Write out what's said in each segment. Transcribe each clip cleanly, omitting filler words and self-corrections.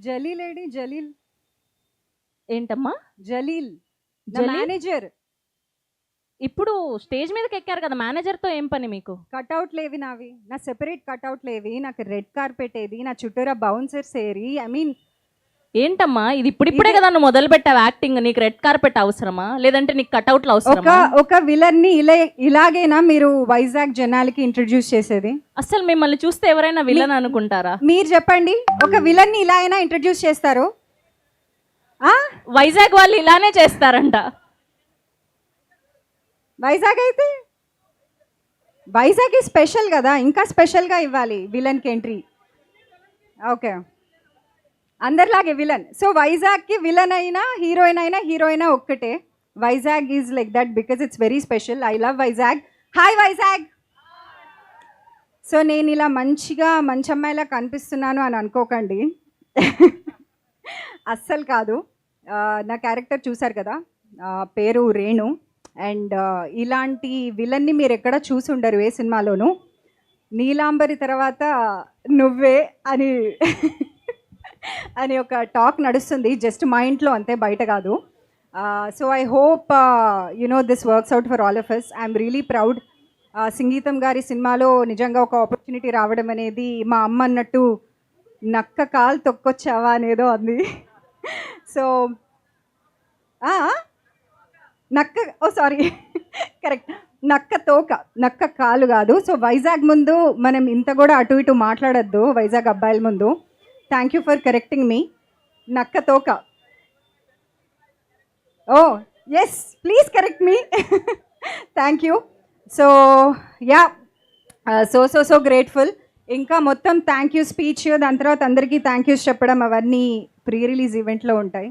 Jaleel AD Jaleel ఏంటమ్మా Jaleel Jaleel? Manager ఇప్పుడు stage మీదకి ఎక్కారు కదా, మేనేజర్తో ఏం పని మీకు? కట్అవుట్లు ఏవి నావి, నా సెపరేట్ కట్అవుట్లు ఏవి, నాకు రెడ్ కార్పెట్ ఏది, నా చుట్టూరా బౌన్సర్స్ ఏరి, ఐ మీన్ ఏంటమ్మా ఇది ఇప్పుడిప్పుడే కదా నువ్వు మొదలు పెట్టావు యాక్టింగ్, నీకు రెడ్ కార్పెట్ అవసరమా లేదంటే నీకు కట్అవుట్లు ఒక అవసరమా? ఒక విలన్ ని ఇలాగేనా మీరు వైజాగ్ జనాలకి ఇంట్రడ్యూస్ చేసేది? అసలు మిమ్మల్ని చూస్తే ఎవరైనా విలన్ అనుకుంటారా? మీరు చెప్పండి, ఒక విలన్ ని ఇలా అయినా ఇంట్రడ్యూస్ చేస్తారు? వైజాగ్ వాళ్ళు ఇలానే చేస్తారంట. వైజాగ్ అయితే వైజాగ్ స్పెషల్ కదా, ఇంకా స్పెషల్గా ఇవ్వాలి విలన్కి ఎంట్రీ. ఓకే, అందరిలాగే విలన్. సో వైజాగ్కి విలన్ అయినా హీరోయిన్ అయినా ఒక్కటే. Vizag is like that because it's very special. I love Vizag. Hi Vizag. So నేను ఇలా మంచిగా మంచి అమ్మాయిలా కనిపిస్తున్నాను అని అనుకోకండి. అస్సలు కాదు. నా క్యారెక్టర్ చూసారు కదా, పేరు రేణు. అండ్ ఇలాంటి విలన్ని మీరు ఎక్కడ చూసి ఉండరు ఏ సినిమాలోనూ. నీలాంబరి తర్వాత నువ్వే అని అని ఒక టాక్ నడుస్తుంది జస్ట్ మా ఇంట్లో, అంతే, బయట కాదు. So I hope this works out for all of us. I'm really proud. సంగీతం గారి సినిమాలో నిజంగా ఒక ఆపర్చునిటీ రావడం అనేది, మా అమ్మ అన్నట్టు నక్క కాలు తొక్కొచ్చావా అనేదో అంది. సో నక్క, ఓ సారీ, కరెక్ట్, నక్క తోక, నక్క కాలు కాదు. సో వైజాగ్ ముందు మనం ఇంత కూడా అటు ఇటు మాట్లాడద్దు, వైజాగ్ అబ్బాయిల ముందు. Thank you for correcting me. నక్క తోక. Oh yes, please correct me. Thank you. So yeah, so grateful. ఇంకా మొత్తం థ్యాంక్ యూ స్పీచ్, దాని తర్వాత అందరికీ థ్యాంక్ యూస్ చెప్పడం, అవన్నీ ప్రీ రిలీజ్ ఈవెంట్లో ఉంటాయి.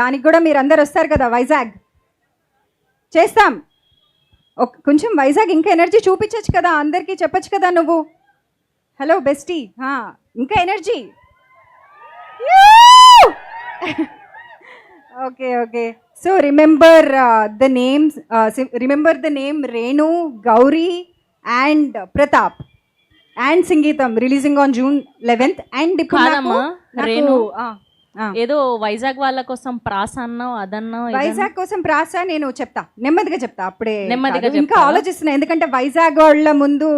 దానికి కూడా మీరు అందరు వస్తారు కదా, వైజాగ్ చేస్తాం. కొంచెం వైజాగ్ ఇంకా ఎనర్జీ చూపించచ్చు కదా, అందరికీ చెప్పచ్చు కదా నువ్వు. హలో బెస్టీ, ఇంకా energy. Okay okay. So remember the name Renu, Gauri and Pratap and సంగీతం రిలీజింగ్ ఆన్ June 11th. అండ్ కాదమ్మా, రేణు ఏదో వైజాగ్ వాళ్ళ కోసం ప్రాస అన్నావు, అదన్నావు. వైజాగ్ కోసం ప్రాస నేను చెప్తా, నెమ్మదిగా చెప్తా, అప్పుడే నెమ్మదిగా ఇంకా ఆలోచిస్తున్నా, ఎందుకంటే వైజాగ్ వాళ్ళ ముందు.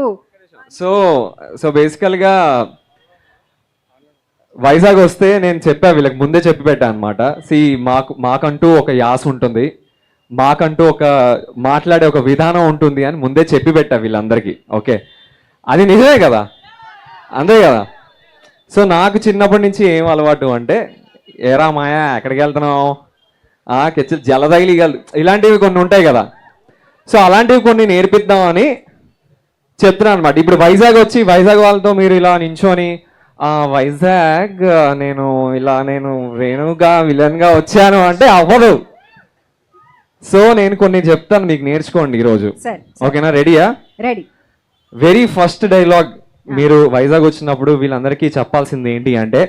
సో బేసికల్గా వైజాగ్ వస్తే నేను చెప్పా, వీళ్ళకి ముందే చెప్పి పెట్టా అనమాట. మాకంటూ ఒక యాస ఉంటుంది, మాకంటూ ఒక మాట్లాడే ఒక విధానం ఉంటుంది అని ముందే చెప్పి పెట్టా వీళ్ళందరికీ. ఓకే, అది నిజమే కదా, అంతే కదా. సో నాకు చిన్నప్పటి నుంచి ఏం అలవాటు అంటే, ఏరా మాయా ఎక్కడికి వెళ్తున్నావు, జలదైలి ఇలాంటివి కొన్ని ఉంటాయి కదా. సో అలాంటివి కొన్ని నేర్పిద్దామని చెప్తున్నాను అనమాట. ఇప్పుడు వైజాగ్ వచ్చి వైజాగ్ వాళ్ళతో మీరు ఇలా నించొని వైజాగ్ నేను రేణుగా విలన్గా వచ్చాను అంటే అవ్వదు. సో నేను కొన్ని చెప్తాను, మీకు నేర్చుకోండి ఈరోజు. ఓకేనా, రెడీయా? రెడీ. వెరీ ఫస్ట్ డైలాగ్ మీరు వైజాగ్ వచ్చినప్పుడు వీళ్ళందరికీ చెప్పాల్సింది ఏంటి అంటే,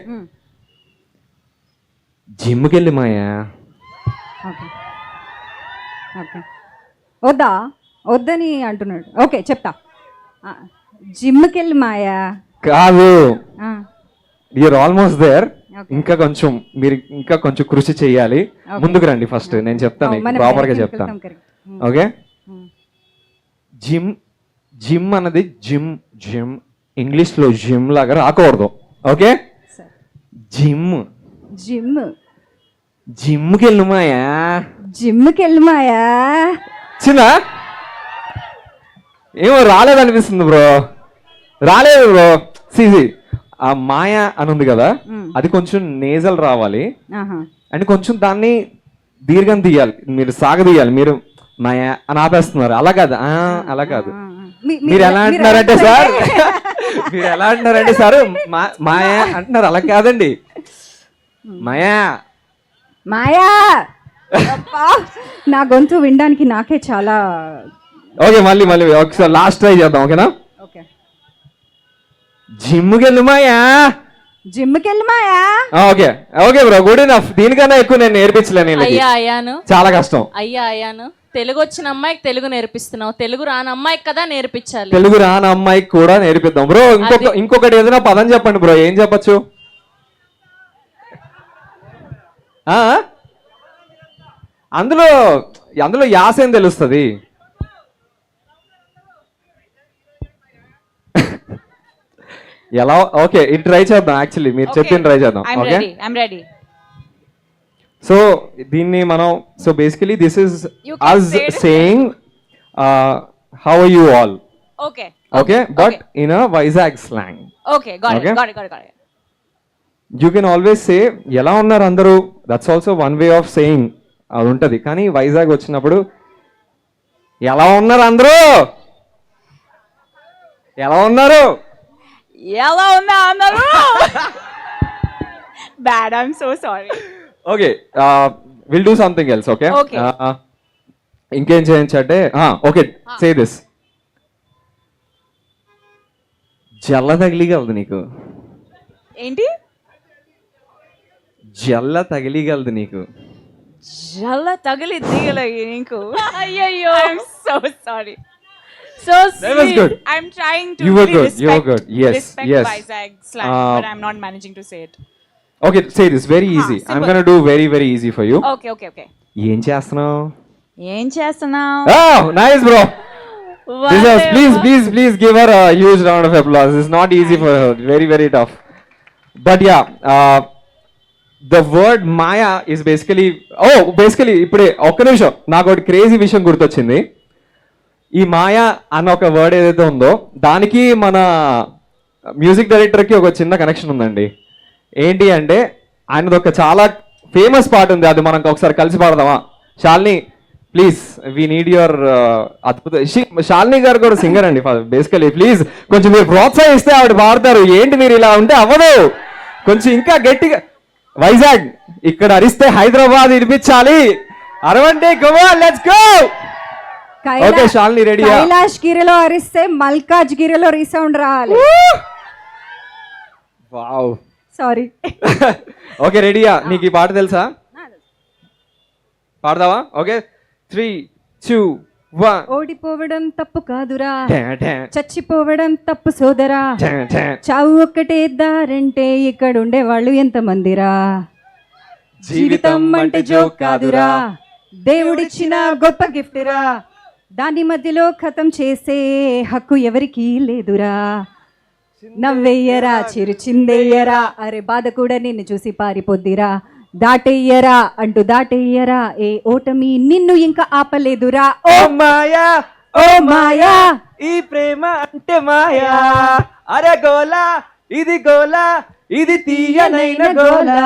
జిమ్కి వెళ్ళి మాయా. వద్దని అంటున్నాడు. ఓకే చెప్తా. జిమ్కి వెళ్ళి మాయా కాదు, యూఆర్ ఆల్మోస్ట్ దేర్. ఇంకా కొంచెం కృషి చెయ్యాలి. ముందుకు రండి ఫస్ట్, నేను చెప్తాను, ప్రాపర్ గా చెప్తాను. ఓకే, జిమ్ అన్నది జిమ్ ఇంగ్లీష్ లో జిమ్ లాగా రాకూడదు. ఓకే, జిమ్కి వెళ్ళుమాయా. చిన్న ఏమో రాలేదనిపిస్తుంది బ్రో, రాలేదు బ్రో. సిసి ఆ మాయా అని ఉంది కదా, అది కొంచెం నేజల్ రావాలి అండ్ కొంచెం దాన్ని దీర్ఘం తీయాలి, మీరు సాగదీయాలి. మీరు మాయా అని ఆపేస్తున్నారు, అలా కాదు, అలా కాదు. మీరు ఎలా అంటున్నారంటే సార్, మీరు ఎలా అంటున్నారంటే సార్ మాయా అంటున్నారు, అలా కాదండి. మాయా నా గొంతు వినడానికి నాకే చాలా. ఓకే, మళ్ళీ ఒకసారి లాస్ట్ ట్రై చేద్దాం. ఓకేనా? జిమ్కి వెళ్ళి Maya. Okay bro, good enough. దీనికన్నా ఎక్కువ నేను నేర్పించలేను, చాలా కష్టం. అయ్యాను తెలుగు వచ్చిన అమ్మాయికి తెలుగు నేర్పిస్తున్నావు, తెలుగు రాని అమ్మాయికి కదా నేర్పించాలి. తెలుగు రాని అమ్మాయికి కూడా నేర్పిద్దాం బ్రో. ఇంకొకటి ఏదైనా పదం చెప్పండి బ్రో, ఏం చెప్పచ్చు? అందులో అందులో యాస ఏం తెలుస్తుంది? ఎలా? ఓకే, ఇది ట్రై చేద్దాం. యాక్చువల్లీ మీరు చెప్పింది ట్రై చేద్దాం. Okay, I'm ready. సో దీన్ని మనం so basically this is You can as say it. Saying how are you all, Okay. Okay, but in a Vizag slang. Okay, got Okay. it. You can always say ఎలా ఉన్నారు అందరూ, that's also one way of saying, అది ఉంటుంది. కానీ వైజాగ్ వచ్చినప్పుడు ఎలా ఉన్నారు అందరూ, ఎలా ఉన్నారు, Yellow అందరూ. Bad, I'm so sorry. Okay, will do something else. Okay, Okay. ఇంకేం చేయించంటే ఓకే, సే దిస్. జల్ల తగిలిగలదు నీకు, ఏంటి? జల్ల తగిలిగలదు నీకు. జల్ల తగిలి దిగలగి నీకు. అయ్యయ్యో, I'm so sorry. So That was good. I'm trying to You were really good, respect, you were good. Yes, respect yes. Vizag slang, but I'm not managing to say it. Okay, say this very easy. I'm gonna do very very easy for you. Okay. ఏం చేస్తున్నావు? ఏం చేస్తున్నావు? Nice bro. Please give her a huge round of applause. It's not easy for her. Very, very tough. But yeah, the word Maya is basically ఇప్పుడే ఒక్క నిమిషం నాకు ఒకటి crazy విషయం గుర్తొచ్చింది. ఈ మాయా అన్న ఒక వర్డ్ ఏదైతే ఉందో దానికి మన మ్యూజిక్ డైరెక్టర్కి ఒక చిన్న కనెక్షన్ ఉందండి. ఏంటి అంటే ఆయనది ఒక చాలా ఫేమస్ పాట ఉంది, అది మనం ఒకసారి కలిసి పాడదామా? Shalini please, we need your అద్భుత. శాలిని గారు కూడా సింగర్ అండి బేసికలీ. ప్లీజ్ కొంచెం మీరు ప్రోత్సహిస్తే ఆవిడ పాడతారు. ఏంటి మీరు ఇలా ఉంటే అవ్వదు, కొంచెం ఇంకా గట్టిగా. వైజాగ్ ఇక్కడ అరిస్తే హైదరాబాద్ వినిపించాలి, అరవండి. Go on, let's go. Okay Shalini, రెడీయా? కైలాష్ గిరిలో అరిస్తే మల్కాజ్ గిరిలో రీసౌండ్ రావాలి. వావ్. సారీ. ఓకే, రెడీయా? నీకు ఈ పాట తెలుసా? పాడదావా? ఓకే, 3, 2, 1. ఓడిపోవడం తప్పు కాదురా, చచ్చిపోవడం తప్పు సోదరా, చావు ఒక్కటే దారంటే ఇక్కడ ఉండే వాళ్ళు ఎంతమందిరా, జీవితం అంటే జోక్ కాదురా, దేవుడిచ్చిన గొప్ప గిఫ్ట్ రా, దాని మధ్యలో ఖతం చేసే హక్కు ఎవరికీ లేదురా, నవ్వెయ్యరా చిరు చిందెయ్యరా, అరే బాధ కూడా నిన్ను చూసి పారిపోద్దిరా, దాటెయ్యరా అంటూ దాటెయ్యరా, ఏ ఓటమి నిన్ను ఇంకా ఆపలేదురా. ఓ మాయా, ఓ మాయా, ఈ ప్రేమ అంటే మాయా, అరే గోలా ఇది గోలా, ఇది తీయనైన గోలా.